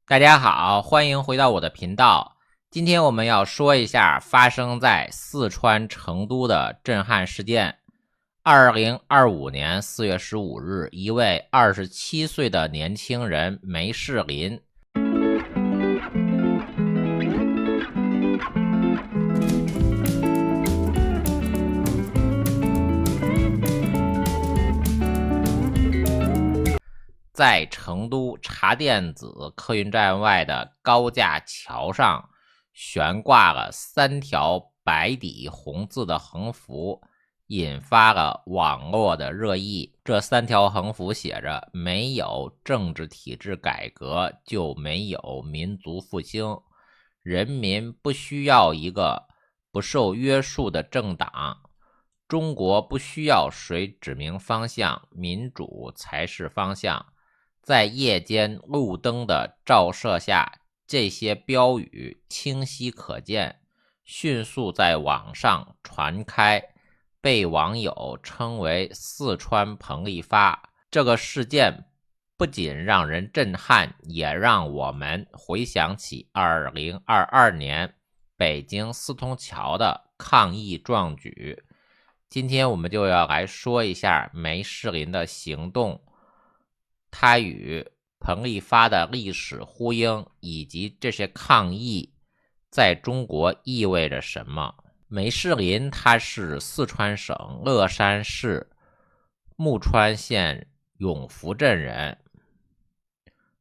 大家好，欢迎回到我的频道。今天我们要说一下发生在四川成都的震撼事件。2025年4月15日，一位27岁的年轻人梅世林在成都茶店子客运站外的高架桥上悬挂了3条白底红字的横幅，引发了网络的热议。这3条横幅写着：没有政治体制改革，就没有民族复兴。人民不需要一个不受约束的政党。中国不需要谁指明方向，民主才是方向。在夜间路灯的照射下，这些标语清晰可见，迅速在网上传开，被网友称为四川彭丽发。这个事件不仅让人震撼，也让我们回想起2022年北京四通桥的抗议壮举。今天我们就要来说一下梅世林的行动，它与彭丽发的历史呼应，以及这些抗议在中国意味着什么。梅世林他是四川省乐山市木川县永福镇人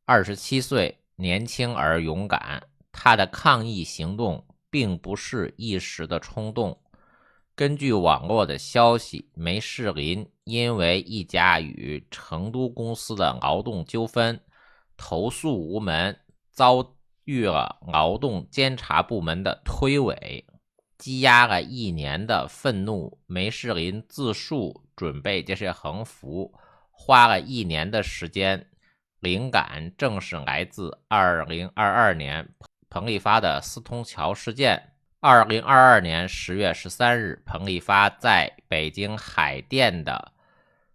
，27岁，年轻而勇敢。他的抗议行动并不是一时的冲动。根据网络的消息，梅世林因为一家与成都公司的劳动纠纷投诉无门，遭遇了劳动监察部门的推诿，积压了1年的愤怒。梅世林自述准备这些横幅花了1年的时间，灵感正是来自2022年彭丽发的四通桥事件。2022年10月13日，彭丽发在北京海淀的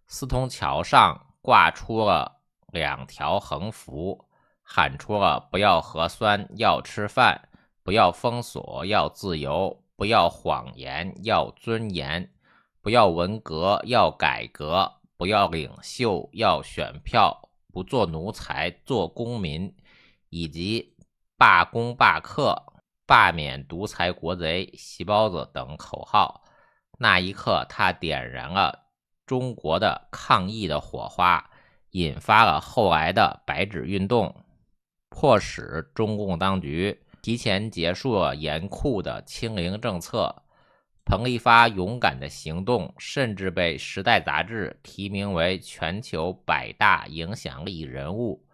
四通桥上挂出了2条横幅，喊出了不要核酸要吃饭，不要封锁要自由，不要谎言要尊严，不要文革要改革，不要领袖要选票，不做奴才做公民，以及罢工罢课、罢免独裁国贼、席包子等口号。那一刻，他点燃了中国的抗议的火花，引发了后来的白纸运动，迫使中共当局提前结束了严酷的清零政策。彭丽发勇敢的行动甚至被《时代》杂志提名为全球100大影响力人物。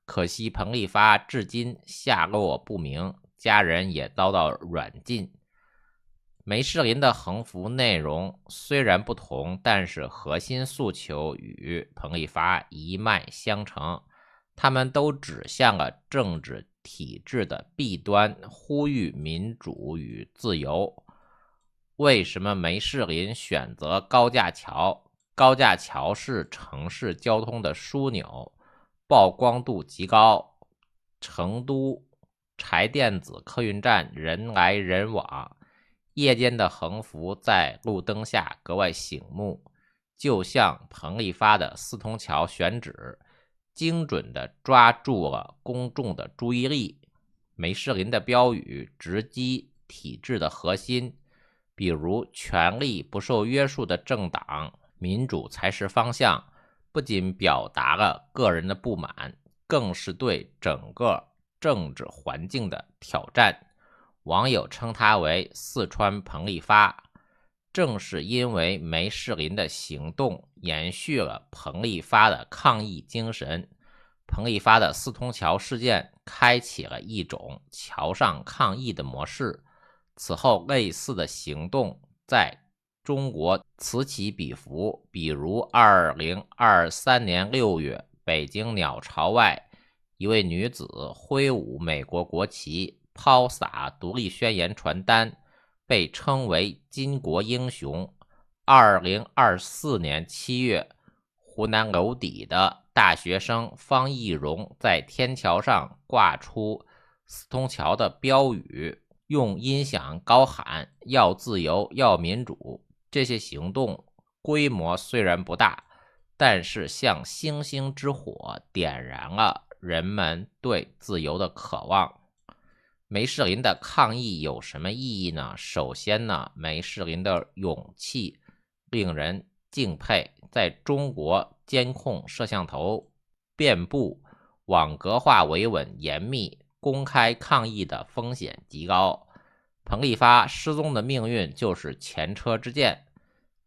可惜彭丽发至今下落不明，家人也遭到软禁。梅世林的横幅内容虽然不同，但是核心诉求与彭丽发一脉相承，他们都指向了政治体制的弊端，呼吁民主与自由。为什么梅世林选择高架桥？高架桥是城市交通的枢纽，曝光度极高。成都柴店子客运站人来人往，夜间的横幅在路灯下格外醒目，就像彭丽发的四通桥选址，精准地抓住了公众的注意力。梅世林的标语直击体制的核心，比如权力不受约束的政党，民主才是方向，不仅表达了个人的不满，更是对整个政治环境的挑战。网友称他为四川彭丽发。正是因为梅世林的行动延续了彭丽发的抗议精神，彭丽发的四通桥事件开启了一种桥上抗议的模式。此后类似的行动在中国此起彼伏，比如2023年6月，北京鸟巢外一位女子挥舞美国国旗，抛洒独立宣言传单，被称为巾帼英雄。2024年7月，湖南娄底的大学生方义荣在天桥上挂出四通桥的标语，用音响高喊要自由要民主。这些行动规模虽然不大，但是像星星之火，点燃了人们对自由的渴望。梅士林的抗议有什么意义呢？首先呢，梅士林的勇气令人敬佩。在中国，监控摄像头遍布，网格化维稳严密，公开抗议的风险极高。彭立发失踪的命运就是前车之鉴，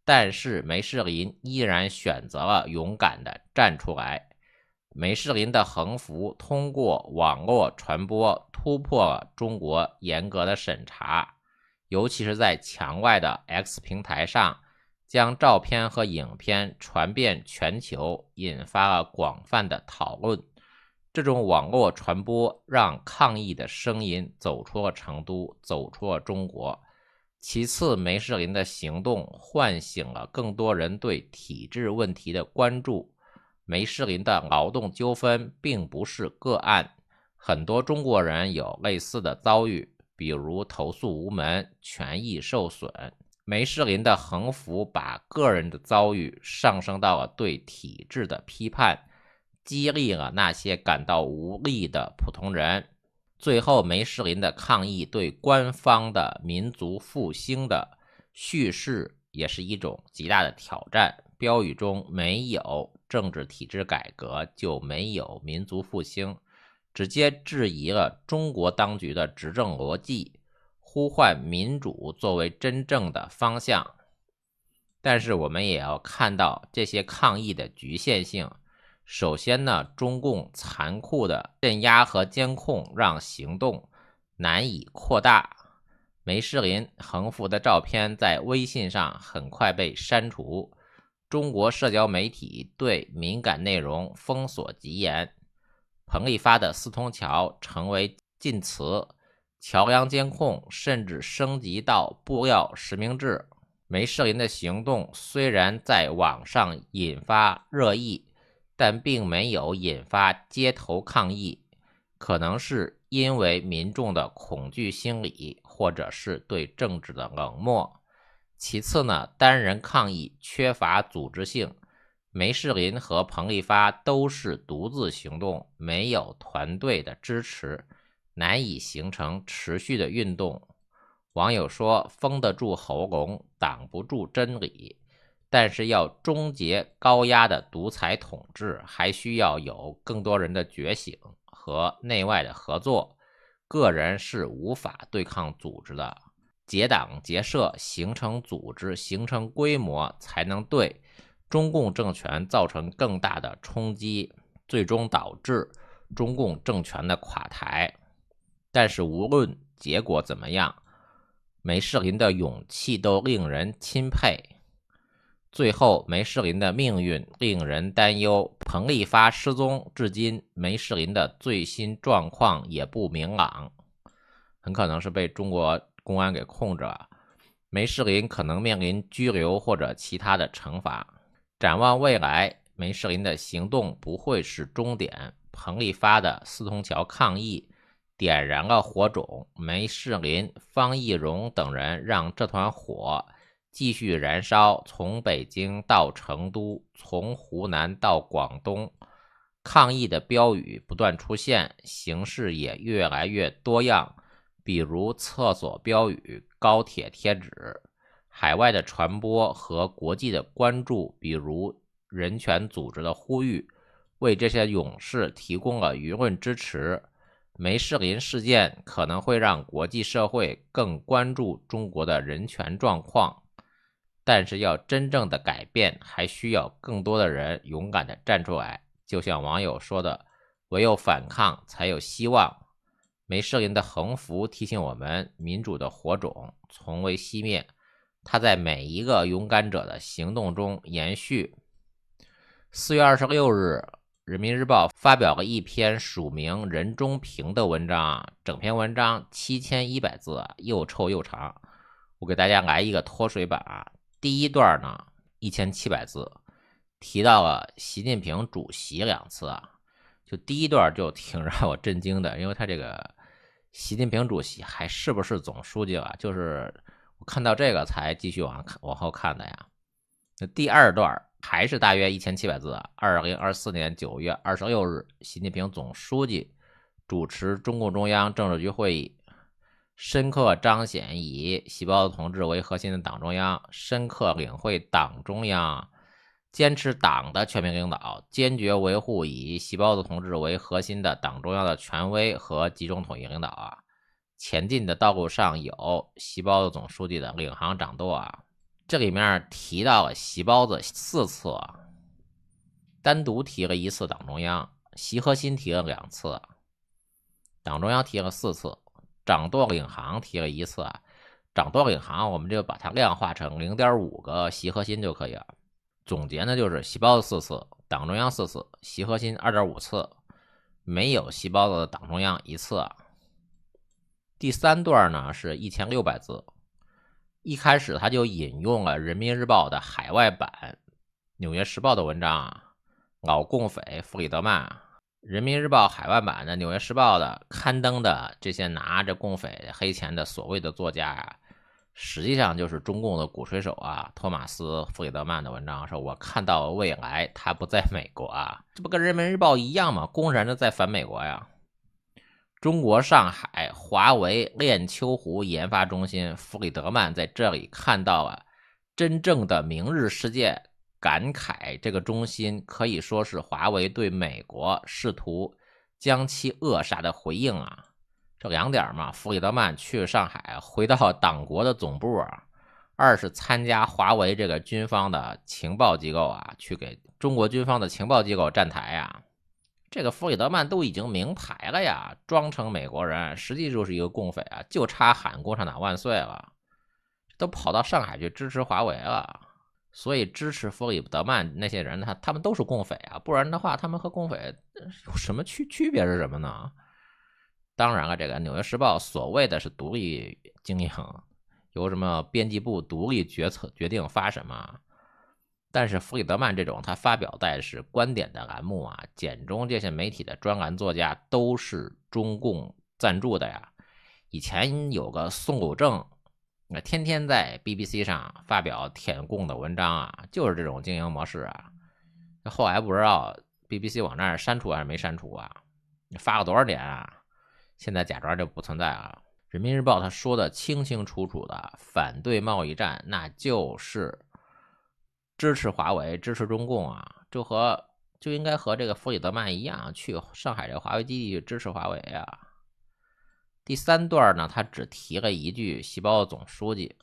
但是梅士林依然选择了勇敢地站出来。梅士林的横幅通过网络传播，突破了中国严格的审查，尤其是在墙外的 X 平台上，将照片和影片传遍全球，引发了广泛的讨论。这种网络传播让抗议的声音走出了成都，走出了中国。其次，梅士林的行动唤醒了更多人对体制问题的关注。梅士林的劳动纠纷并不是个案，很多中国人有类似的遭遇，比如投诉无门，权益受损。梅士林的横幅把个人的遭遇上升到了对体制的批判，激励了那些感到无力的普通人。最后，梅士林的抗议对官方的民族复兴的叙事也是一种极大的挑战。标语中没有政治体制改革，就没有民族复兴，直接质疑了中国当局的执政逻辑，呼唤民主作为真正的方向。但是我们也要看到这些抗议的局限性。首先呢，中共残酷的镇压和监控让行动难以扩大。梅士林横幅的照片在微信上很快被删除，中国社交媒体对敏感内容封锁极严，彭立发的四通桥成为禁词，桥梁监控甚至升级到布料实名制。梅士林的行动虽然在网上引发热议，但并没有引发街头抗议，可能是因为民众的恐惧心理，或者是对政治的冷漠。其次呢，单人抗议缺乏组织性，梅士林和彭立发都是独自行动，没有团队的支持，难以形成持续的运动。网友说，封得住喉咙，挡不住真理。但是要终结高压的独裁统治，还需要有更多人的觉醒和内外的合作，个人是无法对抗组织的。结党结社，形成组织，形成规模，才能对中共政权造成更大的冲击，最终导致中共政权的垮台。但是无论结果怎么样，梅士林的勇气都令人钦佩。最后，梅士林的命运令人担忧。彭立发失踪至今，梅士林的最新状况也不明朗，很可能是被中国公安给控制了。梅士林可能面临拘留或者其他的惩罚。展望未来，梅士林的行动不会是终点。彭立发的四通桥抗议点燃了火种，梅士林、方义荣等人让这团火继续燃烧，从北京到成都，从湖南到广东，抗议的标语不断出现，形式也越来越多样，比如厕所标语、高铁贴纸，海外的传播和国际的关注，比如人权组织的呼吁，为这些勇士提供了舆论支持。梅士林事件可能会让国际社会更关注中国的人权状况，但是要真正的改变，还需要更多的人勇敢地站出来。就像网友说的，唯有反抗才有希望。梅士林的横幅提醒我们，民主的火种从未熄灭，它在每一个勇敢者的行动中延续。4月26日，人民日报发表了一篇署名任中平的文章，整篇文章7100字，又臭又长。我给大家来一个脱水版。第一段呢1700字，提到了习近平主席2次啊。就第一段就挺让我震惊的，因为他这个习近平主席还是不是总书记了？就是我看到这个才继续往后看的呀。第二段还是大约1700字，2024年9月26日，习近平总书记主持中共中央政治局会议，深刻彰显以习包子同志为核心的党中央，深刻领会党中央坚持党的全面领导，坚决维护以习包子同志为核心的党中央的权威和集中统一领导啊。前进的道路上有习包子总书记的领航掌舵啊。这里面提到了习包子4次啊，单独提了1次党中央，习核心提了2次，党中央提了4次，掌舵领航提了1次啊。掌舵领航我们就把它量化成 0.5 个习核心就可以了。总结呢就是习包子4次，党中央4次，习核心 2.5 次，没有习包子的党中央1次啊。第3段呢是1600字，一开始他就引用了人民日报的海外版纽约时报的文章啊，老共匪弗里德曼。人民日报海外版的纽约时报的刊登的这些拿着共匪黑钱的所谓的作家啊，实际上就是中共的鼓吹手啊，托马斯·弗里德曼的文章说，我看到未来，他不在美国啊，这不跟人民日报一样吗？公然的在反美国呀。中国上海华为练秋湖研发中心弗里德曼在这里看到了真正的明日世界，感慨这个中心可以说是华为对美国试图将其扼杀的回应啊。这2点嘛，弗里德曼去上海回到党国的总部啊，2是参加华为这个军方的情报机构啊，去给中国军方的情报机构站台啊。这个弗里德曼都已经明牌了呀，装成美国人，实际就是一个共匪啊，就差喊共产党万岁了，都跑到上海去支持华为了。所以支持弗里德曼那些人他们都是共匪啊，不然的话他们和共匪有什么区别是什么呢？当然了，这个纽约时报所谓的是独立经营，由什么编辑部独立决定发什么，但是弗里德曼这种他发表在是观点的栏目啊，简中这些媒体的专栏作家都是中共赞助的呀。以前有个宋鲁正，天天在 BBC 上发表舔共的文章啊，就是这种经营模式啊。后来不知道 BBC 网站删除还是没删除啊，发了多少年啊，现在假装就不存在了。人民日报他说的清清楚楚的，反对贸易战那就是支持华为，支持中共啊，就应该和这个弗里德曼一样，去上海这个华为基地支持华为啊。第3段呢，他只提了1句习包子总书记。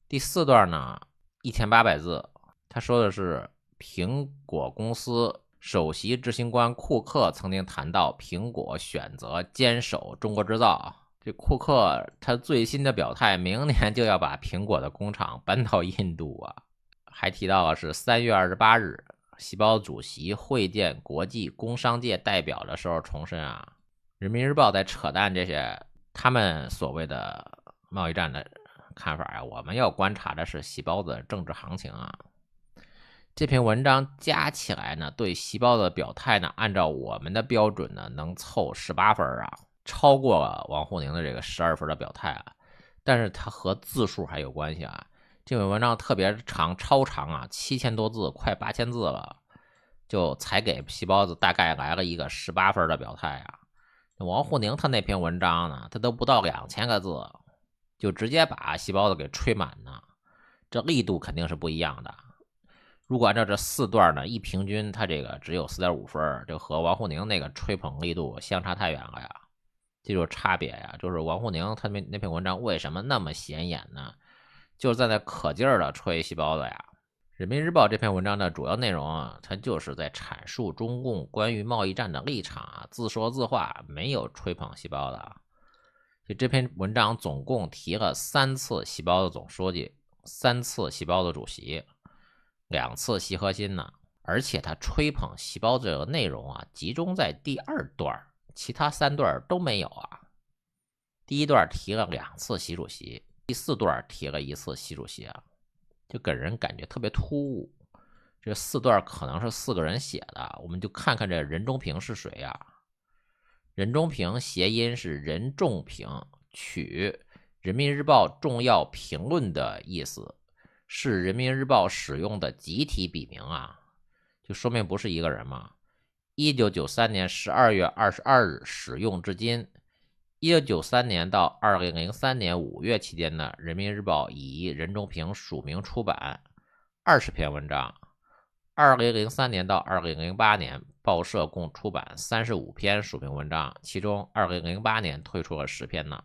第4段呢，1800字，他说的是苹果公司首席执行官库克曾经谈到苹果选择坚守中国制造。这库克他最新的表态，明年就要把苹果的工厂搬到印度啊。还提到的是3月28日，习包子主席会见国际工商界代表的时候重申啊，人民日报在扯淡这些他们所谓的贸易战的看法啊，我们要观察的是习包子的政治行情啊。这篇文章加起来呢，对习包子的表态呢，按照我们的标准呢，能凑18分啊，超过了王沪宁的这个12分的表态啊。但是它和字数还有关系啊。这篇文章特别长，超长啊，7000多字，快8000字了，就才给习包子大概来了一个18分的表态啊。王沪宁他那篇文章呢，他都不到2000个字，就直接把习包子给吹满呢，这力度肯定是不一样的。如果按照这4段呢，一平均他这个只有 4.5 分，就和王沪宁那个吹捧力度相差太远了呀。这就是差别呀，就是王沪宁他那篇文章为什么那么显眼呢？就是在那可劲儿的吹习包子呀。人民日报这篇文章的主要内容啊，它就是在阐述中共关于贸易战的立场啊，自说自话，没有吹捧习包子啊。就这篇文章总共提了3次习包子总书记，3次习包子主席，2次习核心呢。而且他吹捧习包子的内容啊，集中在第2段，其他3段都没有啊。第1段提了2次习主席，第4段提了1次习主席啊，就给人感觉特别突兀。这四段可能是4个人写的，我们就看看这任中平是谁啊？任中平谐音是任仲平，取人民日报重要评论的意思，是人民日报使用的集体笔名啊，就说明不是一个人嘛。1993年12月22日使用至今。1993年到2003年5月期间呢，人民日报以任中平署名出版20篇文章。2003年到2008年，报社共出版35篇署名文章，其中2008年推出了10篇呢。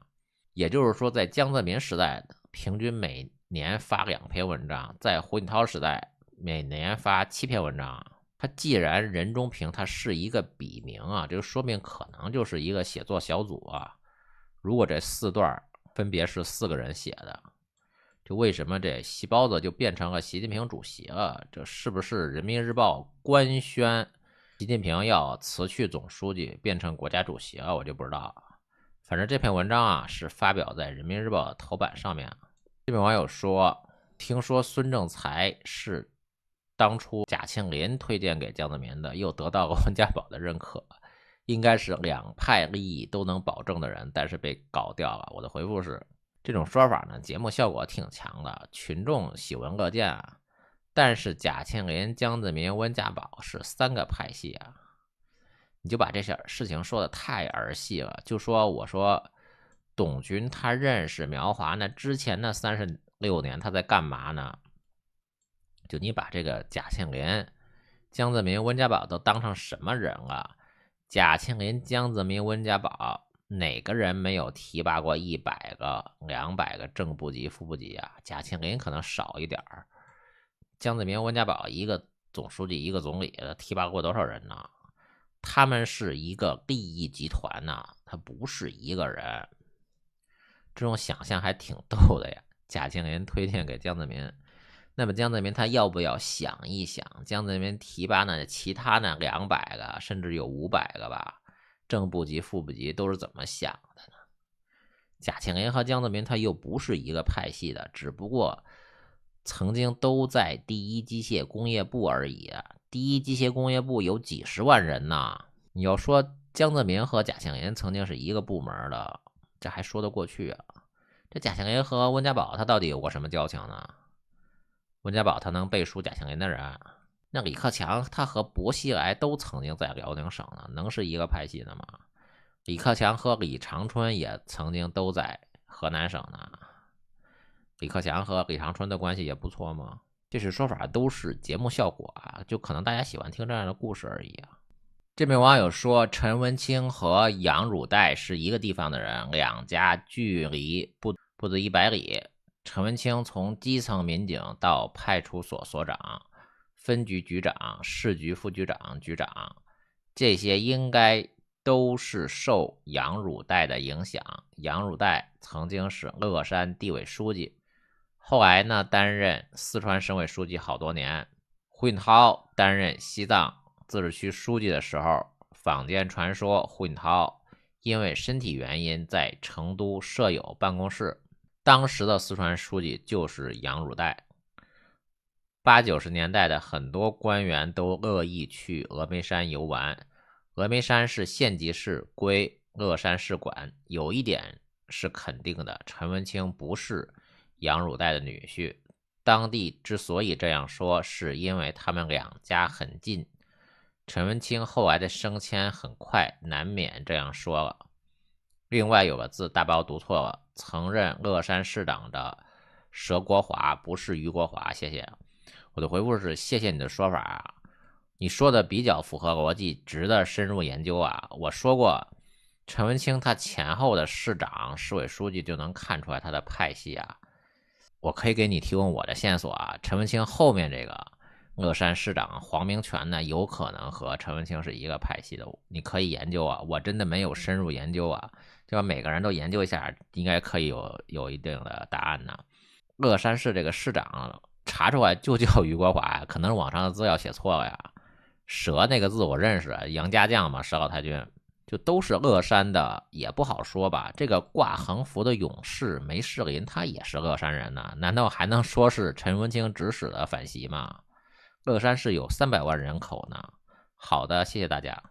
也就是说，在江泽民时代，平均每年发2篇文章；在胡锦涛时代，每年发7篇文章。他既然任中平他是一个笔名啊，这就说明可能就是一个写作小组啊。如果这4段分别是4个人写的，就为什么这细包子就变成了习近平主席了？这是不是人民日报官宣习近平要辞去总书记，变成国家主席了？我就不知道。反正这篇文章啊是发表在人民日报的头版上面。这位网友说，听说孙政才是当初贾庆林推荐给江泽民的，又得到了温家宝的认可，应该是两派利益都能保证的人，但是被搞掉了。我的回复是，这种说法呢，节目效果挺强的，群众喜闻乐见啊。但是贾庆林、江泽民、温家宝是3个派系啊，你就把这些事情说的太儿戏了。就说我说董军他认识苗华，那之前那36年他在干嘛呢？就你把这个贾庆林、江泽民、温家宝都当成什么人了？贾庆林、江泽民、温家宝哪个人没有提拔过100个、200个正部级、副部级啊？贾庆林可能少一点，江泽民、温家宝一个总书记、一个总理，提拔过多少人呢？他们是一个利益集团呐，他不是一个人。这种想象还挺逗的呀。贾庆林推荐给江泽民，那么江泽民他要不要想一想，江泽民提拔呢其他呢200个甚至有500个吧，正部级副部级都是怎么想的呢？贾庆林和江泽民他又不是一个派系的，只不过曾经都在第一机械工业部而已啊。第一机械工业部有几十万人呢，你要说江泽民和贾庆林曾经是一个部门的，这还说得过去啊。这贾庆林和温家宝他到底有过什么交情呢？温家宝他能背书贾庆林的人，那李克强他和薄熙来都曾经在辽宁省呢，能是一个派系的吗？李克强和李长春也曾经都在河南省呢，李克强和李长春的关系也不错吗？这些说法都是节目效果啊，就可能大家喜欢听这样的故事而已啊。这名网友说，陈文清和杨汝岱是一个地方的人，两家距离不止100里。陈文清从基层民警到派出所所长、分局局长、市局副局长、局长，这些应该都是受杨汝岱的影响。杨汝岱曾经是乐山地委书记，后来呢担任四川省委书记好多年。胡锦涛担任西藏自治区书记的时候，坊间传说胡锦涛因为身体原因在成都设有办公室，当时的四川书记就是杨汝岱。80、90年代的很多官员都乐意去峨眉山游玩，峨眉山是县级市，归乐山市管。有一点是肯定的，陈文清不是杨汝岱的女婿。当地之所以这样说，是因为他们两家很近。陈文清后来的升迁很快，难免这样说了。另外有个字大包读错了，曾任乐山市长的佘国华不是于国华，谢谢。我的回复是谢谢你的说法，你说的比较符合逻辑，值得深入研究啊。我说过，陈文清他前后的市长、市委书记就能看出来他的派系啊。我可以给你提供我的线索啊，陈文清后面这个乐山市长黄明权呢，有可能和陈文清是一个派系的，你可以研究啊。我真的没有深入研究啊，就把每个人都研究一下，应该可以有一定的答案呢。乐山市这个市长查出来就叫于国华，可能是网上的资料写错了呀。佘那个字我认识，杨家将嘛，佘老太君，就都是乐山的，也不好说吧。这个挂横幅的勇士梅士林他也是乐山人呢，难道还能说是陈文清指使的反袭吗？乐山市有300万人口呢。好的，谢谢大家。